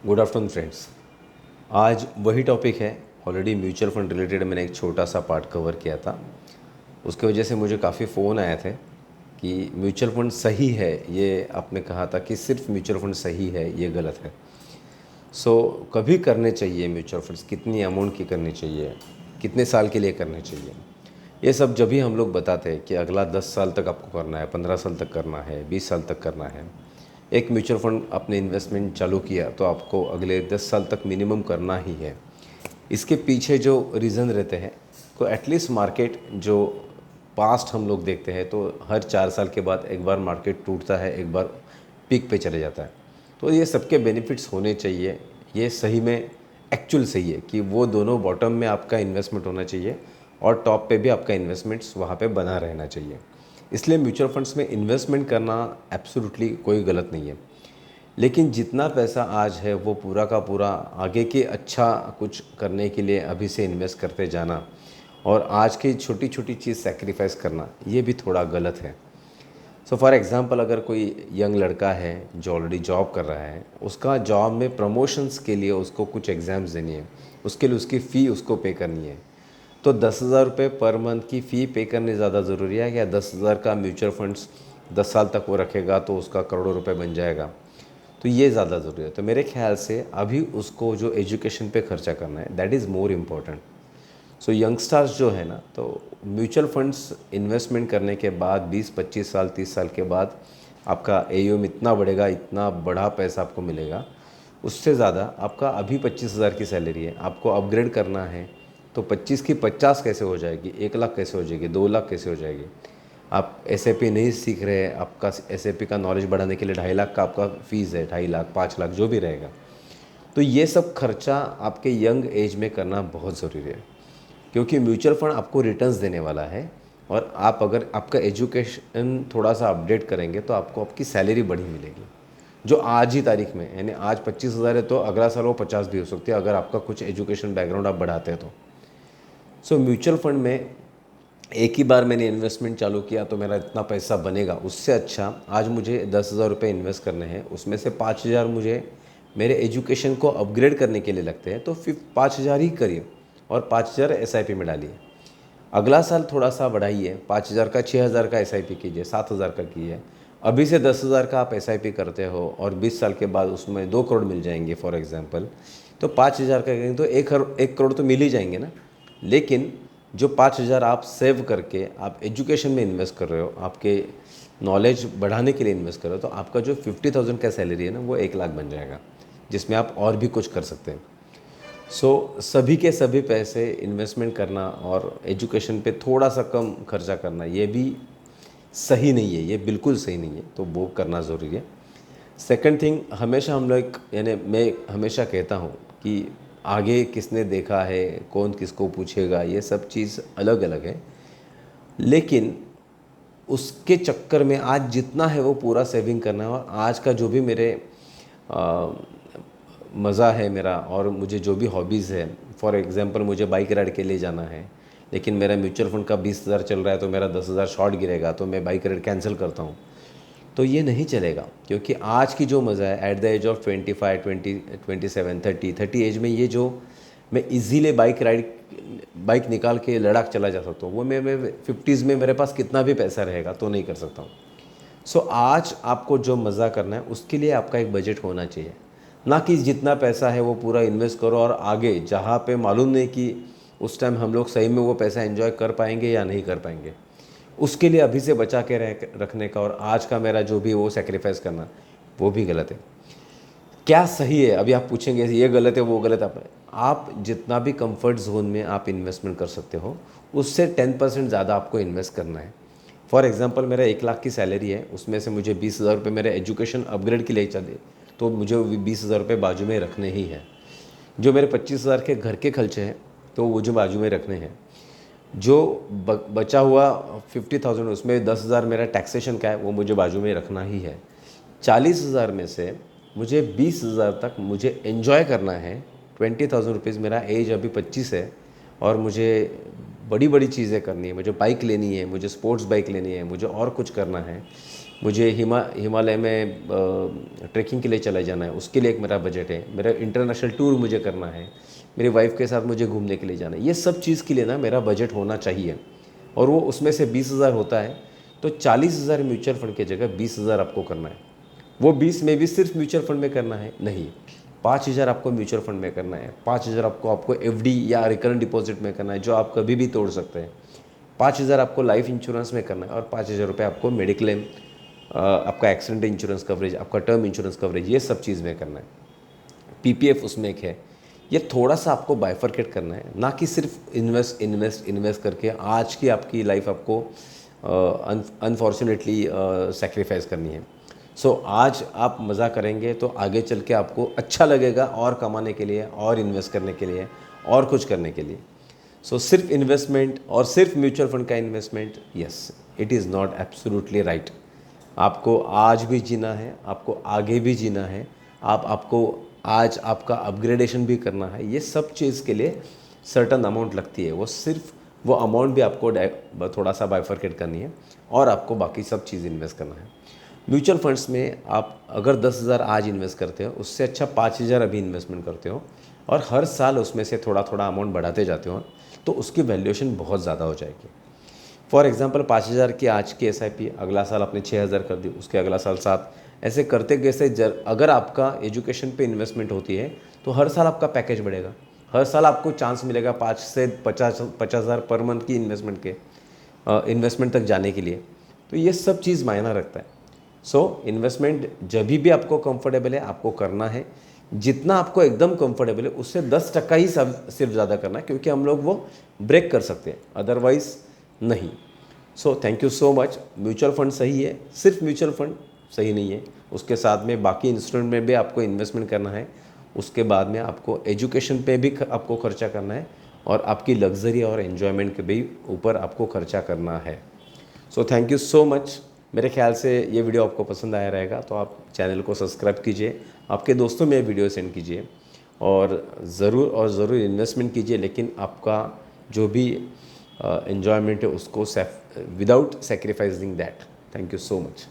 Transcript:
Good afternoon friends. आज वही topic है। ऑलरेडी म्यूचुअल फंड रिलेटेड मैंने एक छोटा सा पार्ट कवर किया था। उसके वजह से मुझे काफ़ी फ़ोन आए थे कि म्यूचुअल फंड सही है, ये आपने कहा था कि सिर्फ म्यूचुअल फंड सही है, ये गलत है। कभी करने चाहिए म्यूचुअल फंड्स, कितनी अमाउंट की करनी चाहिए, कितने साल के लिए करने चाहिए, ये सब जब भी हम लोग बताते हैं कि अगला 10 साल तक आपको करना है, 15 साल तक करना है, 20 साल तक करना है। एक म्यूचुअल फंड आपने इन्वेस्टमेंट चालू किया तो आपको अगले 10 साल तक मिनिमम करना ही है। इसके पीछे जो रीज़न रहते हैं, तो एटलीस्ट मार्केट जो पास्ट हम लोग देखते हैं तो हर 4 साल के बाद एक बार मार्केट टूटता है, एक बार पीक पे चले जाता है। तो ये सबके बेनिफिट्स होने चाहिए। ये सही में एक्चुअल सही है कि वो दोनों बॉटम में आपका इन्वेस्टमेंट होना चाहिए और टॉप पे भी आपका इन्वेस्टमेंट्स वहाँ पे बना रहना चाहिए। इसलिए म्यूचुअल फंड्स में इन्वेस्टमेंट करना एब्सोल्युटली कोई गलत नहीं है। लेकिन जितना पैसा आज है वो पूरा का पूरा आगे के अच्छा कुछ करने के लिए अभी से इन्वेस्ट करते जाना और आज की छोटी छोटी चीज़ सेक्रीफाइस करना, ये भी थोड़ा गलत है। फॉर एग्ज़ाम्पल, अगर कोई यंग लड़का है जो ऑलरेडी जॉब कर रहा है, उसका जॉब में प्रमोशंस के लिए उसको कुछ एग्ज़ाम्स देनी है, उसके लिए उसकी फ़ी उसको पे करनी है। तो 10,000 रुपये पर मंथ की फ़ी पे करनी ज़्यादा ज़रूरी है या 10,000 का म्यूचुअल फंड्स 10 साल तक वो रखेगा तो उसका करोड़ों रुपए बन जाएगा? तो ये ज़्यादा ज़रूरी है। तो मेरे ख्याल से अभी उसको जो एजुकेशन पे खर्चा करना है, that is more important. Youngsters जो है ना, तो म्यूचुअल फंड्स इन्वेस्टमेंट करने के बाद 20-25 साल 30 साल के बाद आपका एयूएम इतना बढ़ेगा, इतना बड़ा पैसा आपको मिलेगा। उससे ज़्यादा आपका अभी 25,000 की सैलरी है, आपको अपग्रेड करना है तो 25 की 50 कैसे हो जाएगी, 1 लाख कैसे हो जाएगी, 2 लाख कैसे हो जाएगी। आप एसएपी नहीं सीख रहे हैं, आपका एसएपी का नॉलेज बढ़ाने के लिए 2.5 लाख का आपका फ़ीस है, 2.5 लाख 5 लाख जो भी रहेगा। तो ये सब खर्चा आपके यंग एज में करना बहुत ज़रूरी है, क्योंकि म्यूचुअल फंड आपको रिटर्न्स देने वाला है। और आप अगर आपका एजुकेशन थोड़ा सा अपडेट करेंगे तो आपको आपकी सैलरी बड़ी मिलेगी, जो आज ही तारीख में, यानी आज 25,000 है तो अगला साल वो 50 भी हो सकती है, अगर आपका कुछ एजुकेशन बैकग्राउंड आप बढ़ाते हैं तो। म्यूचुअल फंड में एक ही बार मैंने इन्वेस्टमेंट चालू किया तो मेरा इतना पैसा बनेगा, उससे अच्छा आज मुझे 10,000 रुपये इन्वेस्ट करने हैं, उसमें से 5,000 मुझे मेरे एजुकेशन को अपग्रेड करने के लिए लगते हैं, तो फिर 5,000 ही करिए और 5,000 एसआईपी में डालिए। अगला साल थोड़ा सा बढ़ाइए, 5,000 का 6,000 का एसआईपी कीजिए, 7,000 का कीजिए। अभी से 10,000 का आप एसआईपी करते हो और 20 साल के बाद उसमें 2 करोड़ मिल जाएंगे फॉर एग्जांपल, तो 5,000 का करेंगे तो 1 करोड़ तो मिल ही जाएंगे ना। लेकिन जो 5,000 आप सेव करके आप एजुकेशन में इन्वेस्ट कर रहे हो, आपके नॉलेज बढ़ाने के लिए इन्वेस्ट कर रहे हो, तो आपका जो 50,000 का सैलरी है ना, वो 1 लाख बन जाएगा, जिसमें आप और भी कुछ कर सकते हैं। सभी के सभी पैसे इन्वेस्टमेंट करना और एजुकेशन पे थोड़ा सा कम खर्चा करना, ये भी सही नहीं है, ये बिल्कुल सही नहीं है, तो वो करना ज़रूरी है। सेकंड थिंग, हमेशा हम लोग, यानी मैं हमेशा कहता हूँ कि आगे किसने देखा है, कौन किसको पूछेगा, ये सब चीज़ अलग अलग है। लेकिन उसके चक्कर में आज जितना है वो पूरा सेविंग करना है, और आज का जो भी मेरे मज़ा है मेरा, और मुझे जो भी हॉबीज़ है, फॉर एग्ज़ाम्पल मुझे बाइक राइड के लिए जाना है, लेकिन मेरा म्यूचुअल फंड का 20,000 चल रहा है तो मेरा 10,000 शॉर्ट गिरेगा तो मैं बाइक राइड कैंसिल करता हूँ, तो ये नहीं चलेगा। क्योंकि आज की जो मज़ा है at the age of 25, 20, 27, 30 age में, ये जो मैं इजीली बाइक निकाल के लद्दाख चला जा सकता हूँ, वो मैं 50s में मेरे पास कितना भी पैसा रहेगा तो नहीं कर सकता हूँ। आज आपको जो मज़ा करना है उसके लिए आपका एक बजट होना चाहिए, ना कि जितना पैसा है वो पूरा इन्वेस्ट करो और आगे जहाँ पे मालूम नहीं कि उस टाइम हम लोग सही में वो पैसा एंजॉय कर पाएंगे या नहीं कर पाएंगे, उसके लिए अभी से बचा के रखने का और आज का मेरा जो भी वो सेक्रीफाइस करना, वो भी गलत है। क्या सही है, अभी आप पूछेंगे ये गलत है वो गलत है। आप जितना भी कंफर्ट जोन में आप इन्वेस्टमेंट कर सकते हो, उससे 10% ज़्यादा आपको इन्वेस्ट करना है। फॉर एग्जांपल, मेरा 1 लाख की सैलरी है, उसमें से मुझे 20,000 रुपये मेरे एजुकेशन अपग्रेड के लिए चाहिए, तो मुझे 20,000 रुपये बाजू में रखने ही है। जो मेरे 25,000 के घर के खर्चे हैं तो वो जो बाजू में रखने हैं। जो बचा हुआ 50,000, उसमें 10,000 मेरा टैक्सेशन का है, वो मुझे बाजू में रखना ही है। 40,000 में से मुझे 20,000 तक मुझे एंजॉय करना है। 20,000 रुपीज़, मेरा एज अभी 25 है और मुझे बड़ी बड़ी चीज़ें करनी है, मुझे बाइक लेनी है, मुझे स्पोर्ट्स बाइक लेनी है, मुझे और कुछ करना है, मुझे हिमालय में ट्रैकिंग के लिए चला जाना है, उसके लिए एक मेरा बजट है। मेरा इंटरनेशनल टूर मुझे करना है, मेरी वाइफ के साथ मुझे घूमने के लिए जाना है। ये सब चीज़ के लिए ना मेरा बजट होना चाहिए, और वो उसमें से 20,000 होता है, तो 40,000 म्यूचुअल फंड की जगह 20,000 आपको करना है। वो 20 में भी सिर्फ म्यूचुअल फंड में करना है नहीं, 5,000 आपको म्यूचुअल फंड में करना है, 5,000 आपको एफडी या रिकरेंट डिपॉजिट में करना है जो आप कभी भी तोड़ सकते हैं, 5,000 आपको लाइफ इंश्योरेंस में करना है, और 5,000 रुपये आपको मेडिक्लेम, आपका एक्सीडेंट इंश्योरेंस कवरेज, आपका टर्म इंश्योरेंस कवरेज, ये सब चीज़ में करना है। पीपीएफ उसमें एक है। ये थोड़ा सा आपको बाइफरकेट करना है, ना कि सिर्फ इन्वेस्ट करके आज की आपकी लाइफ आपको अनफॉर्चुनेटली सेक्रीफाइस करनी है। सो आज आप मज़ा करेंगे तो आगे चल के आपको अच्छा लगेगा, और कमाने के लिए, और इन्वेस्ट करने के लिए, और कुछ करने के लिए। सो सिर्फ इन्वेस्टमेंट और सिर्फ म्यूचुअल फंड का investment, yes, it is not absolutely right. आपको आज भी जीना है, आपको आगे भी जीना है, आपको आज आपका अपग्रेडेशन भी करना है। ये सब चीज़ के लिए सर्टन अमाउंट लगती है, वो अमाउंट भी आपको थोड़ा सा बाइफरकेट करनी है, और आपको बाकी सब चीज़ इन्वेस्ट करना है। म्यूचुअल फंड्स में आप अगर 10,000 आज इन्वेस्ट करते हो, उससे अच्छा 5,000 अभी इन्वेस्टमेंट करते हो, और हर साल उसमें से थोड़ा थोड़ा अमाउंट बढ़ाते जाते हो, तो उसकी वैल्यूएशन बहुत ज़्यादा हो जाएगी। फॉर एग्जांपल 5,000 की आज की एसआईपी, अगला साल आपने 6,000 कर दी, उसके अगला साल 7, ऐसे करते कैसे अगर आपका एजुकेशन पे इन्वेस्टमेंट होती है तो हर साल आपका पैकेज बढ़ेगा, हर साल आपको चांस मिलेगा 5 से 50,000 पर मंथ की इन्वेस्टमेंट तक जाने के लिए। तो ये सब चीज़ मायना रखता है। सो इन्वेस्टमेंट जब भी आपको कंफर्टेबल है आपको करना है, जितना आपको एकदम कंफर्टेबल है उससे 10% ही सिर्फ ज़्यादा करना है, क्योंकि हम लोग वो ब्रेक कर सकते हैं, अदरवाइज़ नहीं। So thank you so much. Mutual fund सही है, सिर्फ म्यूचुअल फंड सही नहीं है, उसके साथ में बाकी इंस्ट्रूमेंट में भी आपको इन्वेस्टमेंट करना है। उसके बाद में आपको एजुकेशन पे भी आपको खर्चा करना है, और आपकी लग्जरी और एन्जॉयमेंट के भी ऊपर आपको खर्चा करना है। So thank you so much. मेरे ख्याल से ये वीडियो आपको पसंद आया रहेगा, तो आप चैनल को सब्सक्राइब कीजिए, आपके दोस्तों में वीडियो सेंड कीजिए, और ज़रूर इन्वेस्टमेंट कीजिए, लेकिन आपका जो भी एन्जॉयमेंट है उसको without sacrificing that. Thank you so much.